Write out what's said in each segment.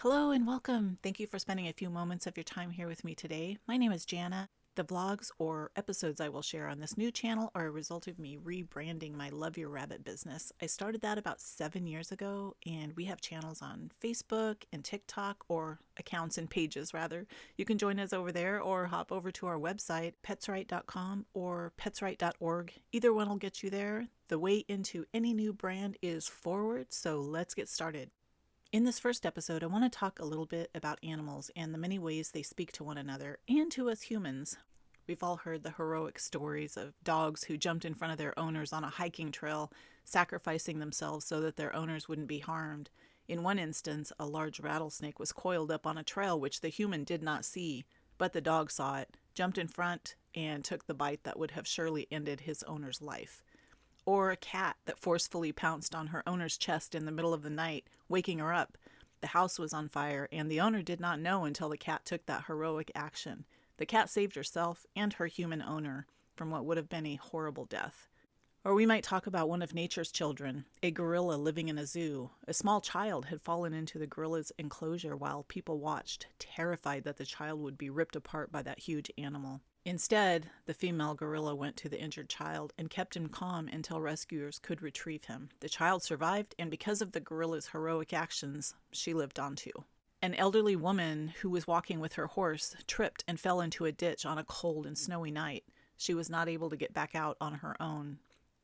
Hello and welcome. Thank you for spending a few moments of your time here with me today. My name is Jana. The vlogs or episodes I will share on this new channel are a result of me rebranding my Love Your Rabbit business. I started that about 7 years ago, and we have channels on Facebook and TikTok, or accounts and pages rather. You can join us over there or hop over to our website, petswrite.com or petswrite.org. Either one will get you there. The way into any new brand is forward, so let's get started. In this first episode, I want to talk a little bit about animals and the many ways they speak to one another and to us humans. We've all heard the heroic stories of dogs who jumped in front of their owners on a hiking trail, sacrificing themselves so that their owners wouldn't be harmed. In one instance, a large rattlesnake was coiled up on a trail which the human did not see, but the dog saw it, jumped in front, and took the bite that would have surely ended his owner's life. Or a cat that forcefully pounced on her owner's chest in the middle of the night, waking her up. The house was on fire, and the owner did not know until the cat took that heroic action. The cat saved herself and her human owner from what would have been a horrible death. Or we might talk about one of nature's children, a gorilla living in a zoo. A small child had fallen into the gorilla's enclosure while people watched, terrified that the child would be ripped apart by that huge animal. Instead, the female gorilla went to the injured child and kept him calm until rescuers could retrieve him. The child survived, and because of the gorilla's heroic actions, she lived on too. An elderly woman who was walking with her horse tripped and fell into a ditch on a cold and snowy night. She was not able to get back out on her own.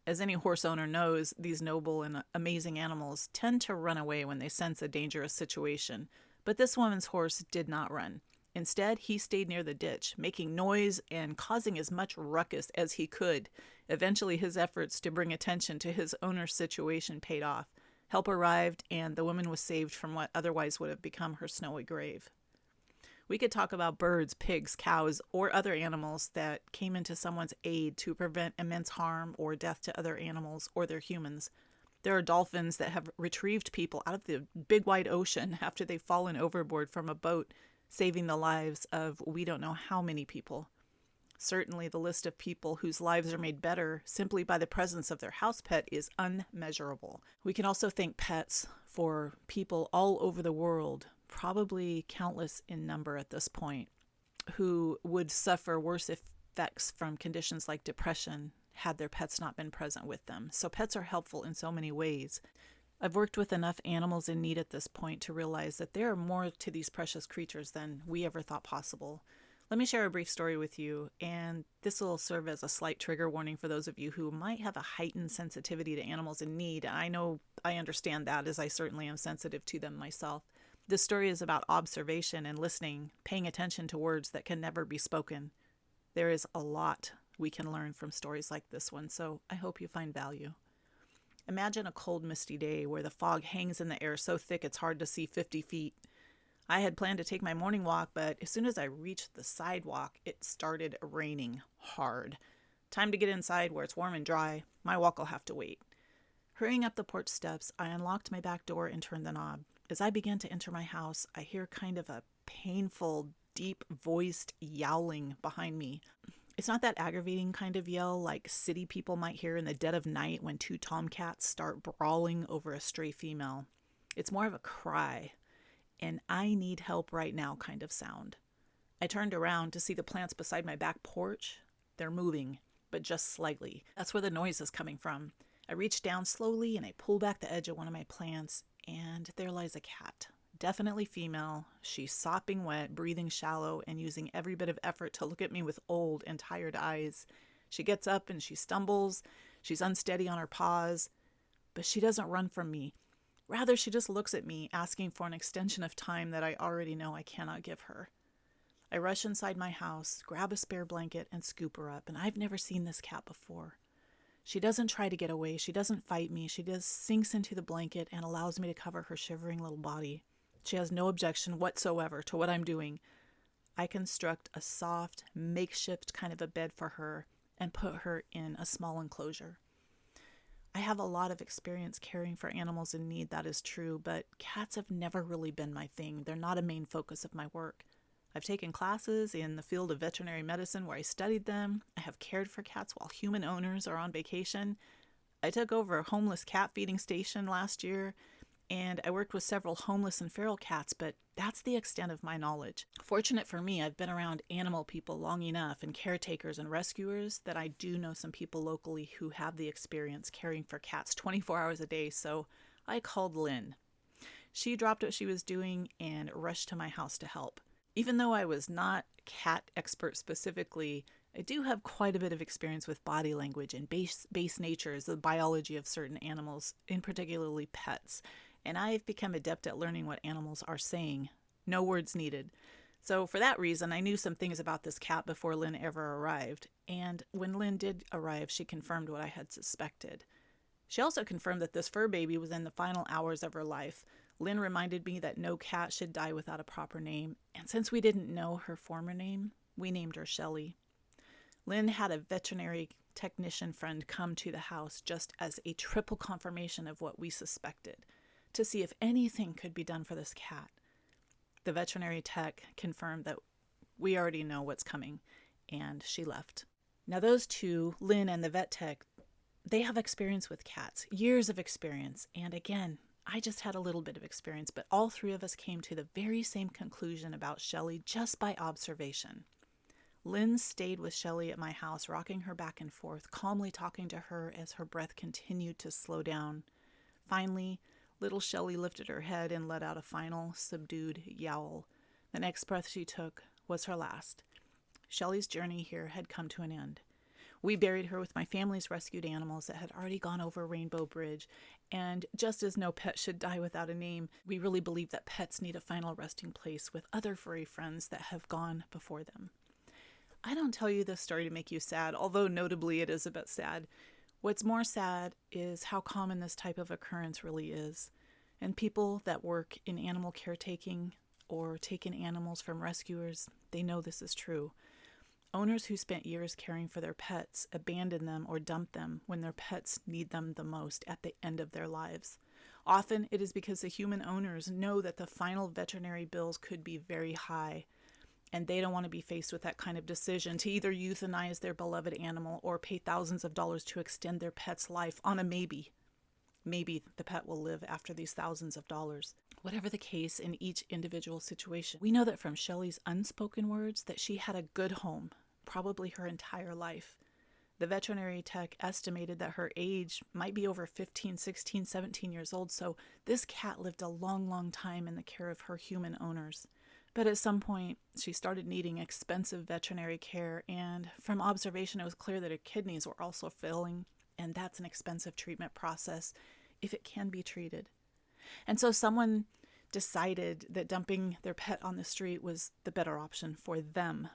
As any horse owner knows, these noble and amazing animals tend to run away when they sense a dangerous situation. But this woman's horse did not run. Instead, he stayed near the ditch, making noise and causing as much ruckus as he could. Eventually, his efforts to bring attention to his owner's situation paid off. Help arrived, and the woman was saved from what otherwise would have become her snowy grave. We could talk about birds, pigs, cows, or other animals that came into someone's aid to prevent immense harm or death to other animals or their humans. There are dolphins that have retrieved people out of the big wide ocean after they've fallen overboard from a boat, saving the lives of we don't know how many people. Certainly the list of people whose lives are made better simply by the presence of their house pet is unmeasurable. We can also thank pets for people all over the world, probably countless in number at this point, who would suffer worse effects from conditions like depression had their pets not been present with them. So pets are helpful in so many ways. I've worked with enough animals in need at this point to realize that there are more to these precious creatures than we ever thought possible. Let me share a brief story with you, and this will serve as a slight trigger warning for those of you who might have a heightened sensitivity to animals in need. I know I understand that, as I certainly am sensitive to them myself. This story is about observation and listening, paying attention to words that can never be spoken. There is a lot we can learn from stories like this one, so I hope you find value. Imagine a cold, misty day where the fog hangs in the air so thick it's hard to see 50 feet. I had planned to take my morning walk, but as soon as I reached the sidewalk, it started raining hard. Time to get inside where it's warm and dry. My walk will have to wait. Hurrying up the porch steps, I unlocked my back door and turned the knob. As I began to enter my house, I hear kind of a painful, deep-voiced yowling behind me. It's not that aggravating kind of yell like city people might hear in the dead of night when two tomcats start brawling over a stray female. It's more of a cry, an I need help right now kind of sound. I turned around to see the plants beside my back porch. They're moving, but just slightly. That's where the noise is coming from. I reach down slowly and I pull back the edge of one of my plants, and there lies a cat. Definitely female. She's sopping wet, breathing shallow, and using every bit of effort to look at me with old and tired eyes. She gets up and she stumbles. She's unsteady on her paws, but she doesn't run from me. Rather, she just looks at me, asking for an extension of time that I already know I cannot give her. I rush inside my house, grab a spare blanket, and scoop her up, and I've never seen this cat before. She doesn't try to get away. She doesn't fight me. She just sinks into the blanket and allows me to cover her shivering little body. She has no objection whatsoever to what I'm doing. I construct a soft, makeshift kind of a bed for her and put her in a small enclosure. I have a lot of experience caring for animals in need, that is true, but cats have never really been my thing. They're not a main focus of my work. I've taken classes in the field of veterinary medicine where I studied them. I have cared for cats while human owners are on vacation. I took over a homeless cat feeding station last year, and I worked with several homeless and feral cats, but that's the extent of my knowledge. Fortunate for me, I've been around animal people long enough and caretakers and rescuers that I do know some people locally who have the experience caring for cats 24 hours a day, so I called Lynn. She dropped what she was doing and rushed to my house to help. Even though I was not a cat expert specifically, I do have quite a bit of experience with body language and base natures, the biology of certain animals, in particularly pets. And I've become adept at learning what animals are saying. No words needed. So for that reason, I knew some things about this cat before Lynn ever arrived. And when Lynn did arrive, she confirmed what I had suspected. She also confirmed that this fur baby was in the final hours of her life. Lynn reminded me that no cat should die without a proper name. And since we didn't know her former name, we named her Shelley. Lynn had a veterinary technician friend come to the house just as a triple confirmation of what we suspected, to see if anything could be done for this cat. The veterinary tech confirmed that we already know what's coming, and she left. Now those two, Lynn and the vet tech, they have experience with cats, years of experience, and again, I just had a little bit of experience, but all three of us came to the very same conclusion about Shelley just by observation. Lynn stayed with Shelley at my house, rocking her back and forth, calmly talking to her as her breath continued to slow down. Finally, little Shelley lifted her head and let out a final, subdued yowl. The next breath she took was her last. Shelley's journey here had come to an end. We buried her with my family's rescued animals that had already gone over Rainbow Bridge, and just as no pet should die without a name, we really believe that pets need a final resting place with other furry friends that have gone before them. I don't tell you this story to make you sad, although notably it is a bit sad. What's more sad is how common this type of occurrence really is. And people that work in animal caretaking or take in animals from rescuers, they know this is true. Owners who spent years caring for their pets abandon them or dump them when their pets need them the most at the end of their lives. Often it is because the human owners know that the final veterinary bills could be very high, and they don't want to be faced with that kind of decision to either euthanize their beloved animal or pay thousands of dollars to extend their pet's life on a maybe. Maybe the pet will live after these thousands of dollars. Whatever the case in each individual situation, we know that from Shelley's unspoken words that she had a good home, probably her entire life. The veterinary tech estimated that her age might be over 15, 16, 17 years old, so this cat lived a long, long time in the care of her human owners. But at some point, she started needing expensive veterinary care, and from observation, it was clear that her kidneys were also failing, and that's an expensive treatment process if it can be treated. And so someone decided that dumping their pet on the street was the better option for them,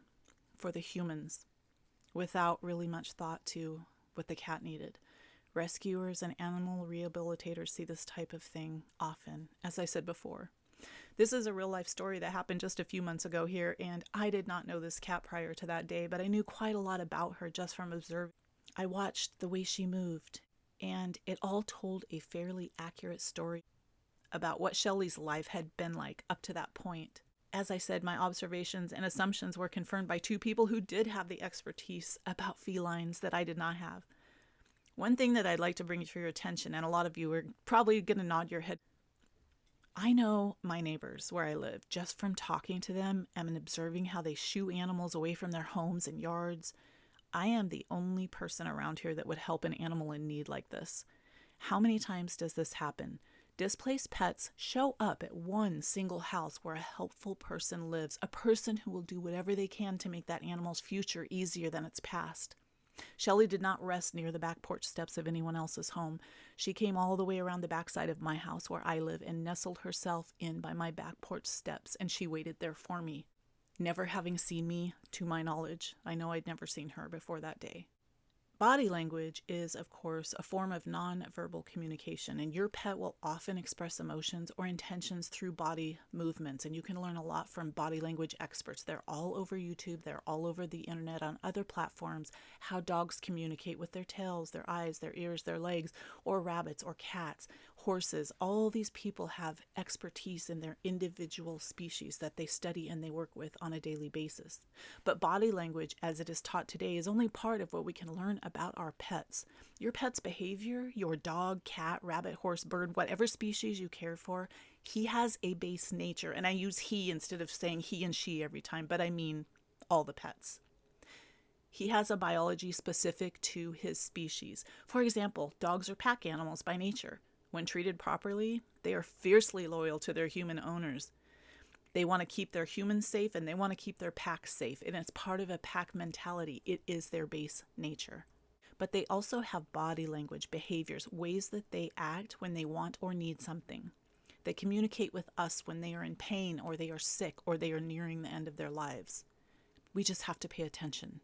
for the humans, without really much thought to what the cat needed. Rescuers and animal rehabilitators see this type of thing often, as I said before. This is a real-life story that happened just a few months ago here, and I did not know this cat prior to that day, but I knew quite a lot about her just from observing. I watched the way she moved, and it all told a fairly accurate story about what Shelley's life had been like up to that point. As I said, my observations and assumptions were confirmed by two people who did have the expertise about felines that I did not have. One thing that I'd like to bring to your attention, and a lot of you are probably going to nod your head, I know my neighbors where I live just from talking to them and observing how they shoo animals away from their homes and yards. I am the only person around here that would help an animal in need like this. How many times does this happen? Displaced pets show up at one single house where a helpful person lives, a person who will do whatever they can to make that animal's future easier than its past. Shelley did not rest near the back porch steps of anyone else's home. She came all the way around the backside of my house where I live and nestled herself in by my back porch steps, and she waited there for me. Never having seen me, to my knowledge, I know I'd never seen her before that day. Body language is, of course, a form of non-verbal communication, and your pet will often express emotions or intentions through body movements, and you can learn a lot from body language experts. They're all over YouTube, they're all over the internet, on other platforms, how dogs communicate with their tails, their eyes, their ears, their legs, or rabbits or cats, horses. All these people have expertise in their individual species that they study and they work with on a daily basis. But body language, as it is taught today, is only part of what we can learn about our pets. Your pet's behavior, your dog, cat, rabbit, horse, bird, whatever species you care for, he has a base nature. And I use he instead of saying he and she every time, but I mean all the pets. He has a biology specific to his species. For example, dogs are pack animals by nature. When treated properly, they are fiercely loyal to their human owners. They want to keep their humans safe and they want to keep their pack safe. And it's part of a pack mentality. It is their base nature. But they also have body language, behaviors, ways that they act when they want or need something. They communicate with us when they are in pain or they are sick or they are nearing the end of their lives. We just have to pay attention.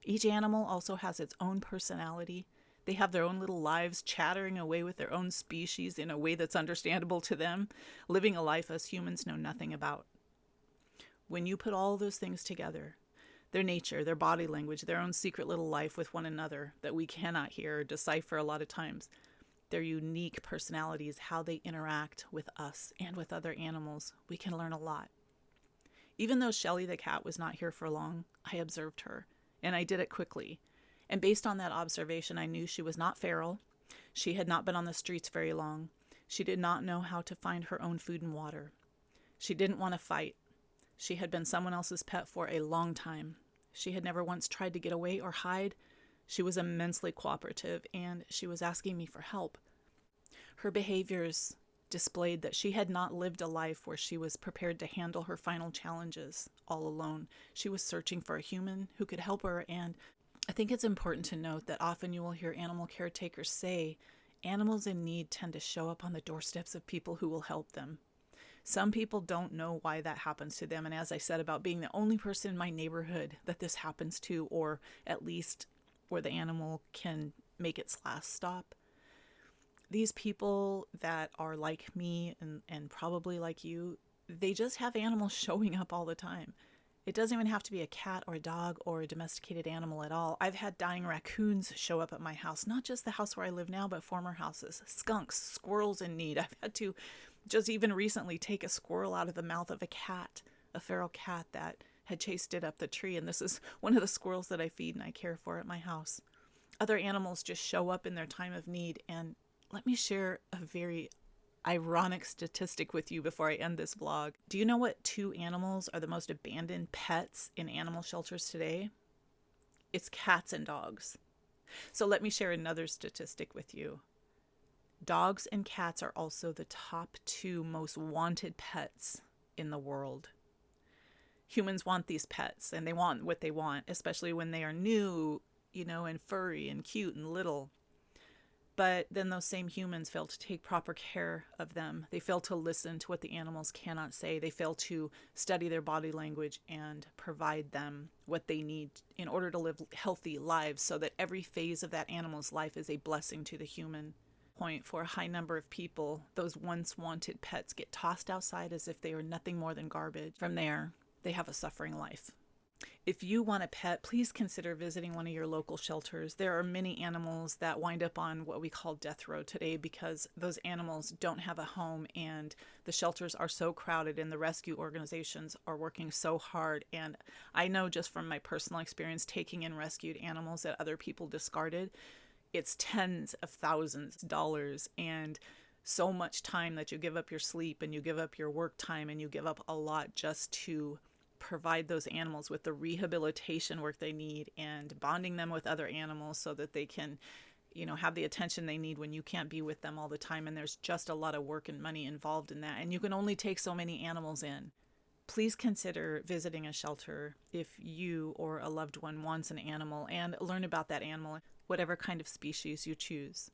Each animal also has its own personality. They have their own little lives chattering away with their own species in a way that's understandable to them, living a life us humans know nothing about. When you put all those things together, their nature, their body language, their own secret little life with one another that we cannot hear or decipher a lot of times, their unique personalities, how they interact with us and with other animals, we can learn a lot. Even though Shelly the cat was not here for long, I observed her. And I did it quickly. And based on that observation, I knew she was not feral. She had not been on the streets very long. She did not know how to find her own food and water. She didn't want to fight. She had been someone else's pet for a long time. She had never once tried to get away or hide. She was immensely cooperative, and she was asking me for help. Her behaviors displayed that she had not lived a life where she was prepared to handle her final challenges all alone. She was searching for a human who could help her, and I think it's important to note that often you will hear animal caretakers say animals in need tend to show up on the doorsteps of people who will help them. Some people don't know why that happens to them, and as I said about being the only person in my neighborhood that this happens to, or at least where the animal can make its last stop, these people that are like me and probably like you, they just have animals showing up all the time. It doesn't even have to be a cat or a dog or a domesticated animal at all. I've had dying raccoons show up at my house, not just the house where I live now, but former houses. Skunks, squirrels in need. I've had to just even recently take a squirrel out of the mouth of a cat, a feral cat that had chased it up the tree. And this is one of the squirrels that I feed and I care for at my house. Other animals just show up in their time of need. And let me share a very ironic statistic with you before I end this vlog. Do you know what two animals are the most abandoned pets in animal shelters today? It's cats and dogs. So let me share another statistic with you. Dogs and cats are also the top two most wanted pets in the world. Humans want these pets and they want what they want, especially when they are new, and furry and cute and little. But then those same humans fail to take proper care of them. They fail to listen to what the animals cannot say. They fail to study their body language and provide them what they need in order to live healthy lives so that every phase of that animal's life is a blessing to the human. Point for a high number of people, those once wanted pets get tossed outside as if they are nothing more than garbage. From there, they have a suffering life. If you want a pet, please consider visiting one of your local shelters. There are many animals that wind up on what we call death row today because those animals don't have a home and the shelters are so crowded and the rescue organizations are working so hard. And I know just from my personal experience taking in rescued animals that other people discarded, it's tens of thousands of dollars and so much time that you give up your sleep and you give up your work time and you give up a lot just to provide those animals with the rehabilitation work they need and bonding them with other animals so that they can, have the attention they need when you can't be with them all the time. And there's just a lot of work and money involved in that. And you can only take so many animals in. Please consider visiting a shelter if you or a loved one wants an animal and learn about that animal, whatever kind of species you choose.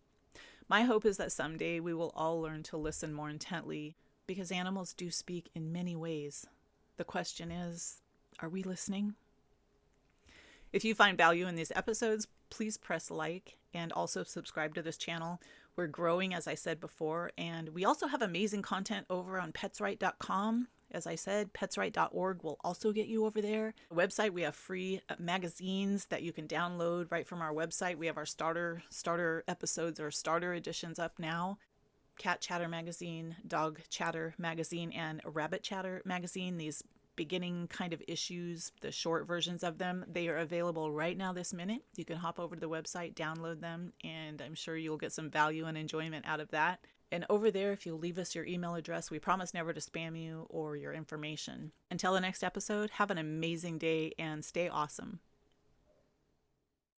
My hope is that someday we will all learn to listen more intently because animals do speak in many ways. The question is, are we listening? If you find value in these episodes, please press like and also subscribe to this channel. We're growing, as I said before, and we also have amazing content over on petswrite.com. As I said, petswrite.org will also get you over there. The website, we have free magazines that you can download right from our website. We have our starter episodes or starter editions up now. Cat Chatter Magazine, Dog Chatter Magazine, and Rabbit Chatter Magazine. These beginning kind of issues, the short versions of them, they are available right now this minute. You can hop over to the website, download them, and I'm sure you'll get some value and enjoyment out of that. And over there, if you'll leave us your email address, we promise never to spam you or your information. Until the next episode, have an amazing day and stay awesome.